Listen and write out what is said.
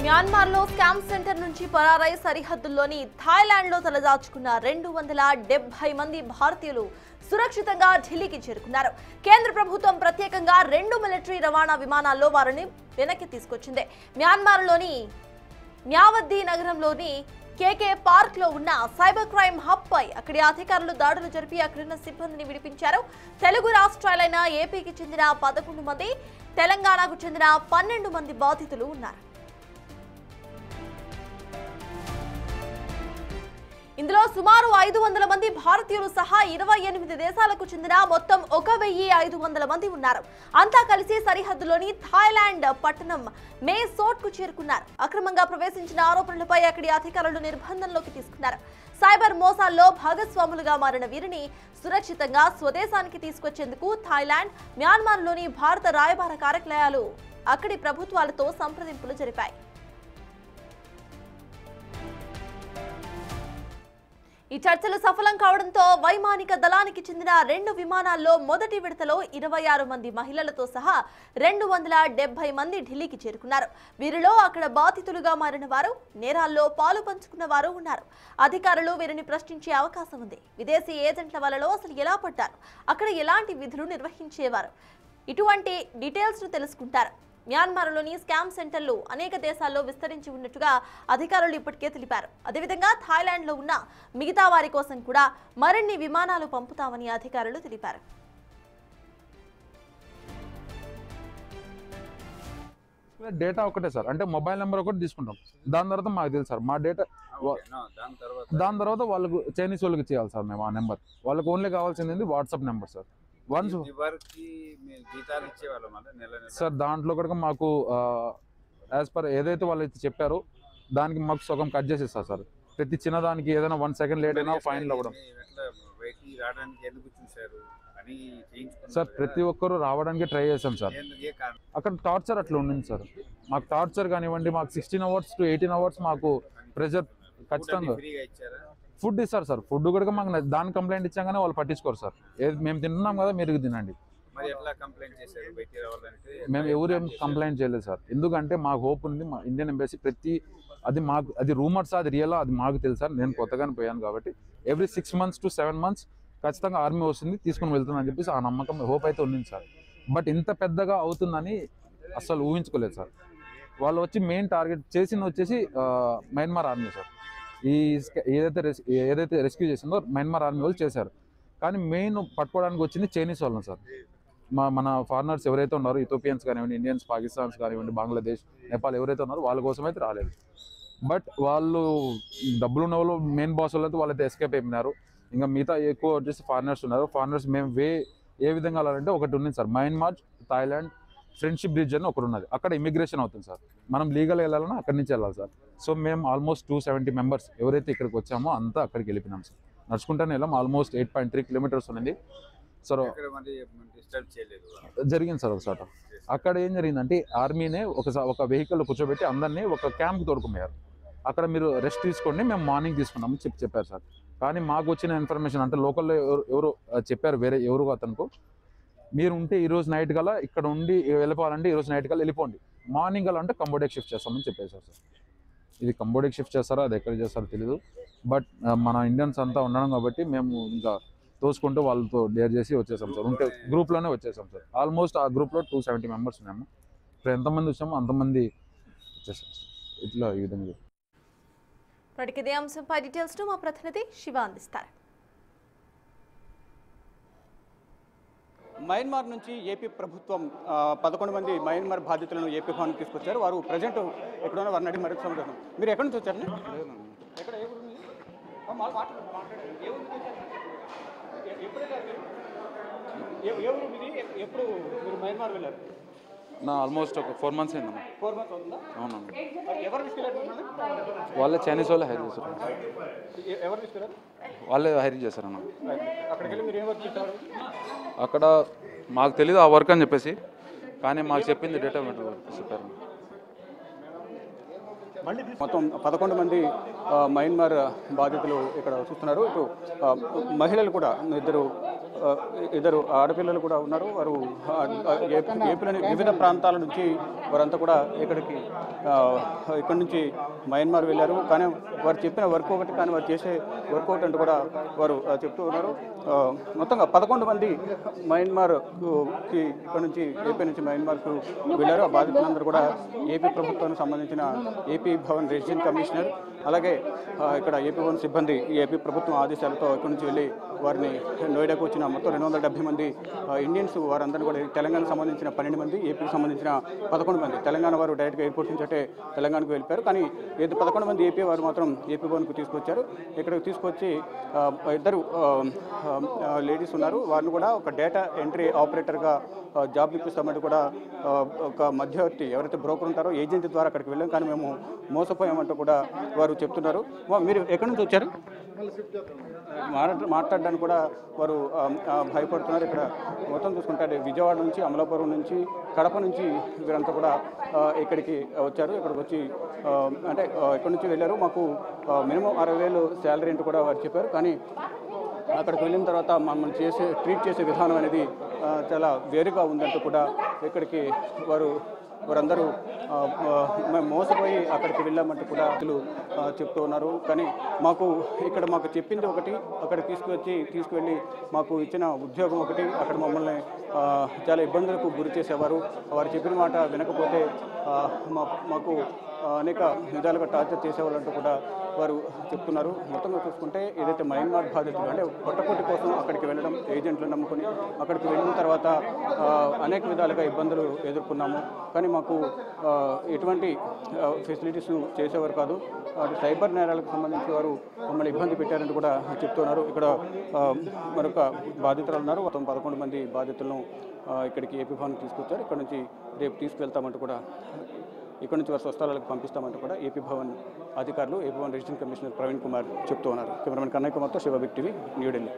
మ్యాన్మార్లో scam centre నుంచి పరారై సరిహద్దుల్లోని థాయిలాండ్లో తలదాచుకున్న 270 మంది భారతీయులు సురక్షితంగా ఢిల్లీకి చేరుకున్నారు. కేంద్ర ప్రభుత్వం ప్రత్యేకంగా 2 మిలిటరీ రవాణా విమానాల్లో వారిని వెనక్కి తీసుకొచ్చింది. మ్యాన్మార్లోని న్యావద్దీ నగరంలోని కేకే పార్క్ లో ఉన్న సైబర్ క్రైమ్ హబ్ పై అక్కడి అధికారులు దాడులు జరిపి అక్కడున్న సిబ్బందిని విడిపించారు. తెలుగు రాష్ట్రాలైన ఏపీకి చెందిన 11 మంది, తెలంగాణకు చెందిన 12 మంది బాధితులు ఉన్నారు. ఇందులో సుమారు 500 మంది భారతీయులు సహా 28 దేశాలకు చెందిన మొత్తం 1500 మంది ఉన్నారు. అంతా కలిసి సరిహద్దులోని థాయిలాండ్ పట్టణం మే సోట్ కు చేరుకున్నారు. అక్రమంగా ప్రవేశించిన ఆరోపణలపై అక్కడి అధికారులు నిర్బంధంలోకి తీసుకున్నారు. సైబర్ మోసాల్లో భాగస్వాములుగా మారిన వీరిని సురక్షితంగా స్వదేశానికి తీసుకొచ్చేందుకు థాయిలాండ్, మ్యాన్మార్లోని భారత రాయబార కార్యాలయాలు అక్కడి ప్రభుత్వాలతో సంప్రదింపులు జరిపాయి. ఈ చర్చలు సఫలం కావడంతో వైమానిక దళానికి చెందిన 2 విమానాల్లో మొదటి విడతలో 26 మంది మహిళలతో సహా 270 మంది ఢిల్లీకి చేరుకున్నారు. వీరిలో అక్కడ బాధితులుగా మారిన వారు, నేరాల్లో పాలు పంచుకున్న వారు ఉన్నారు. అధికారులు వీరిని ప్రశ్నించే అవకాశం ఉంది. విదేశీ ఏజెంట్ల వలలో అసలు ఎలా పడ్డారు, అక్కడ ఎలాంటి విధులు నిర్వహించేవారు, ఇటువంటి డీటెయిల్స్ ను తెలుసుకుంటారు. మ్యాన్మార్లోని స్కామ్ సెంటర్లు అనేక దేశాల్లో విస్తరించి ఉన్నట్టుగా అధికారులు ఇప్పటికే తెలిపారు. అదేవిధంగా థాయిలాండ్లో ఉన్న మిగతా వారి కోసం కూడా మరిన్ని విమానాలు పంపుతామని అధికారులు తెలిపారు. డేటా ఒకటే సార్, అంటే మొబైల్ నెంబర్ ఒకటి తీసుకుంటాం. దాని తర్వాత మాకు తెలుసు సార్ మా డేటా. దాని తర్వాత వాళ్ళకు చైనీస్ వాళ్ళకి చేయాలి సార్ మేము ఆ నెంబర్. వాళ్ళకి ఓన్లీ కావాల్సింది WhatsApp number sir. Once sir దాంట్లో కూడా మాకు యాజ్ పర్ ఏదైతే వాళ్ళు అయితే చెప్పారో దానికి మాకు సగం కట్ చేసేస్తారు సార్. ప్రతి చిన్నదానికి ఏదైనా 1 సెకండ్ లేట్ అయినా ఫైన్లు అవ్వడం సార్. ప్రతి ఒక్కరు రావడానికి ట్రై చేశాం సార్. అక్కడ టార్చర్ అట్లా ఉండింది సార్. మాకు టార్చర్ కానివ్వండి, మాకు 16 అవర్స్ to 18 అవర్స్ మాకు ప్రెజర్ ఖచ్చితంగా. ఫుడ్ ఇస్తారు సార్. ఫుడ్ కూడా మాకు దాని కంప్లైంట్ ఇచ్చాం కానీ వాళ్ళు పట్టించుకోరు సార్. మేము తింటున్నాం కదా మీరు తినండి. మేము ఎవరు ఏం కంప్లైంట్ చేయలేదు సార్. ఎందుకంటే మాకు హోప్ ఉంది. మా ఇండియన్ ఎంబసీ అది రూమర్స్ అది రియల్ అది మాకు తెలుసు సార్. నేను కొత్తగానే పోయాను కాబట్టి ఎవ్రీ 6 months to 7 months ఖచ్చితంగా ఆర్మీ వస్తుంది తీసుకుని వెళ్తుందని చెప్పేసి ఆ నమ్మకం హోప్ అయితే ఉంది సార్. బట్ ఇంత పెద్దగా అవుతుందని అసలు ఊహించుకోలేదు సార్. వాళ్ళు వచ్చి మెయిన్ టార్గెట్ చేసింది వచ్చేసి మయన్మార్ ఆర్మీ సార్. ఏదైతే రెస్క్యూ చేసిందో మయన్మార్ ఆర్మీ వాళ్ళు చేశారు. కానీ మెయిన్ పట్టుకోవడానికి వచ్చింది చైనీస్ వాళ్ళని సార్. మన ఫారినర్స్ ఎవరైతే ఉన్నారో, ఇథోపియన్స్ కానివ్వండి, ఇండియన్స్, పాకిస్తాన్స్ కానివ్వండి, బంగ్లాదేశ్, నేపాల్ ఎవరైతే ఉన్నారో వాళ్ళ కోసం అయితే రాలేదు. బట్ వాళ్ళు డబ్బులు ఉన్న వాళ్ళు మెయిన్ బాస్ వాళ్ళు అయితే వాళ్ళైతే ఎస్కేప్ అయిపోయినారు. ఇంకా మిగతా ఎక్కువ వచ్చేసి ఫారినర్స్ ఉన్నారు. ఫారినర్స్ మేము ఏ విధంగా వెళ్ళాలంటే ఒకటి ఉంది sir, Myanmar Thailand friendship bridge అని ఒకటి ఉన్నది. అక్కడ ఇమిగ్రేషన్ అవుతుంది సార్. మనం లీగల్ వెళ్ళాలన్నా అక్కడి నుంచి వెళ్ళాలి సార్. సో మేము ఆల్మోస్ట్ 270 మెంబర్స్ ఎవరైతే ఇక్కడికి వచ్చామో అంతా అక్కడికి వెళ్ళిపోయినాం సార్. నడుచుకుంటానే వెళ్ళాం. ఆల్మోస్ట్ 8.3 కిలోమీటర్స్ ఉన్నది సార్. జరిగింది సార్ ఒకసారి. అక్కడ ఏం జరిగిందంటే ఆర్మీనే ఒక వెహికల్లో కూర్చోబెట్టి అందరినీ ఒక క్యాంప్కి తోడుకుపోయారు. అక్కడ మీరు రెస్ట్ తీసుకోండి, మేము మార్నింగ్ తీసుకున్నామని చెప్పారు సార్. కానీ మాకు వచ్చిన ఇన్ఫర్మేషన్ అంటే లోకల్లో ఎవరు చెప్పారు, వేరే ఎవరు అతనుకు, మీరు ఉంటే ఈరోజు నైట్ కల్లా ఇక్కడ ఉండి వెళ్ళిపోవాలంటే ఈరోజు నైట్ కల్లా వెళ్ళిపోండి, మార్నింగ్ కల్లా అంటే కంబోడియాకి షిఫ్ట్ చేస్తామని చెప్పేశారు సార్. ఇది కంబోడియాకి షిఫ్ట్ చేస్తారో అది ఎక్కడ చేస్తారో తెలియదు. బట్ మన ఇండియన్స్ అంతా ఉండడం కాబట్టి మేము ఇంకా తోసుకుంటూ వాళ్ళతో డేర్ చేసి వచ్చేసాం సార్. ఉంటే గ్రూప్లోనే వచ్చేసాం సార్. ఆల్మోస్ట్ ఆ గ్రూప్లో 270 మెంబర్స్ ఉన్నాము. ఇప్పుడు ఎంతమంది వచ్చామో అంతమంది వచ్చేసాం సార్. ఇట్లా ఈ విధంగా. ఇదే అంశంపై డీటెయిల్స్ మా ప్రతినిధి శివ అందిస్తారు. మయన్మార్ నుంచి ఏపీ ప్రభుత్వం 11 మంది మయన్మార్ బాధితులను ఏపీ భవన్కి తీసుకొచ్చారు. వారు ప్రజెంట్ ఎక్కడైనా వారిని అడిగి మరొక సందేహం. మీరు ఎక్కడి నుంచి వచ్చారు? ఎక్కడ ఏ ఊరు? ఎప్పుడు మీరు మయన్మార్ వెళ్ళారు? ఆల్మోస్ట్ ఒక 4 months అయిందమ్మా. 4 months అవుతుందా? అవునండి. ఎవరు తీసుకెళ్ళారు? వాళ్ళే చైనీస్ వాళ్ళే హైర్ చేశారు. ఎవరు తీసుకెళ్ళారు? వాళ్ళే హైర్ చేశారన్న. అక్కడికి వెళ్ళి మీరు ఏం వర్క్ చేశారు? అక్కడ మాకు తెలీదు ఆ వర్క్ అని చెప్పేసి, కానీ మాకు చెప్పింది డేటా ఎంట్రీ వర్క్ చెప్పారు. మొత్తం 11 మంది మయన్మార్ బాధితులు ఇక్కడ చూస్తున్నారు. ఇటు మహిళలు కూడా ఇద్దరు ఆడపిల్లలు కూడా ఉన్నారు. వారు ఏపీలోని వివిధ ప్రాంతాల నుంచి వారంతా కూడా ఇక్కడి నుంచి మయన్మార్ వెళ్ళారు. కానీ వారు చెప్పిన వర్క్ ఒకటి, కానీ వారు చేసే వర్కౌట్ అంటూ కూడా వారు చెప్తూ ఉన్నారు. మొత్తంగా 11 మంది మయన్మార్కి ఇక్కడ నుంచి ఏపీ నుంచి మయన్మార్కు వెళ్ళారు. ఆ బాధితులందరూ కూడా ఏపీ ప్రభుత్వానికి సంబంధించిన ఏపీ భవన్ రెసిడెంట్ కమిషనర్, అలాగే ఇక్కడ ఏపీ భవన్ సిబ్బంది ఏపీ ప్రభుత్వం ఆదేశాలతో ఇక్కడి నుంచి వెళ్ళి వారిని నోయిడాకు వచ్చిన మొత్తం 270 మంది ఇండియన్స్ వారందరూ కూడా తెలంగాణకు సంబంధించిన 12 మంది, ఏపీకి సంబంధించిన 11 మంది. తెలంగాణ వారు డైరెక్ట్గా ఎయిర్పోర్ట్ నుంచి అంటే తెలంగాణకు వెళ్ళిపోయారు. కానీ 11 మంది ఏపీ వారు మాత్రం ఏపీ భవన్కు తీసుకొచ్చారు. ఇక్కడికి తీసుకొచ్చి ఇద్దరు లేడీస్ ఉన్నారు. వారిని కూడా ఒక డేటా ఎంట్రీ ఆపరేటర్గా జాబ్ ఇప్పిస్తామంటే కూడా ఒక మధ్యవర్తి ఎవరైతే బ్రోకర్ ఉంటారో ఏజెంట్ ద్వారా అక్కడికి వెళ్ళాం, కానీ మేము మోసపోయామంటూ కూడా వారు చెప్తున్నారు. మీరు ఎక్కడి నుంచి వచ్చారు? మాట్లాడడానికి కూడా వారు భయపడుతున్నారు. ఇక్కడ మొత్తం చూసుకుంటే విజయవాడ నుంచి, అమలాపురం నుంచి, కడప నుంచి వీరంతా కూడా ఇక్కడికి వచ్చారు. ఇక్కడికి వచ్చి అంటే ఇక్కడి నుంచి వెళ్ళారు. మాకు మినిమం 60,000 శాలరీ అంటూ కూడా వారు చెప్పారు. కానీ అక్కడికి వెళ్ళిన తర్వాత మమ్మల్ని ట్రీట్ చేసే విధానం అనేది చాలా వేరుగా ఉందంటూ కూడా ఇక్కడికి వారందరూ మేము మోసపోయి అక్కడికి వెళ్ళామంటూ కూడా చెప్తూ ఉన్నారు. కానీ మాకు చెప్పింది ఒకటి, అక్కడ తీసుకువెళ్ళి మాకు ఇచ్చిన ఉద్యోగం ఒకటి. అక్కడ మమ్మల్ని చాలా ఇబ్బందులకు గురి చేసేవారు. వారు చెప్పిన మాట వినకపోతే మాకు అనేక విధాలుగా టార్చర్ చేసేవాళ్ళంటూ కూడా వారు చెప్తున్నారు. మొత్తంగా చూసుకుంటే ఏదైతే మయన్మార్ బాధితులు అంటే పొట్టకొట్టి కోసం అక్కడికి వెళ్ళడం, ఏజెంట్లు నమ్ముకొని అక్కడికి వెళ్ళిన తర్వాత అనేక విధాలుగా ఇబ్బందులు ఎదుర్కొన్నాము. కానీ మాకు ఎటువంటి ఫెసిలిటీస్ చేసేవారు కాదు. సైబర్ నేరాలకు సంబంధించి వారు మమ్మల్ని ఇబ్బంది పెట్టారంటూ కూడా చెప్తున్నారు. ఇక్కడ మరొక బాధితులు ఉన్నారు. మొత్తం 11 మంది బాధితులను ఇక్కడికి ఏపీ భవన్కి తీసుకొచ్చారు. ఇక్కడ నుంచి రేపు తీసుకువెళ్తామంటూ కూడా, ఇక్కడ నుంచి వారి స్వస్థలాలకు పంపిస్తామంటూ కూడా ఏపీ భవన్ అధికారులు, AP Bhavan resident commissioner Praveen Kumar చెప్తూ ఉన్నారు. కెమెరామెన్ కన్నయ్య కుమార్తో శివ బిగ్ టీవీ, న్యూఢిల్లీ.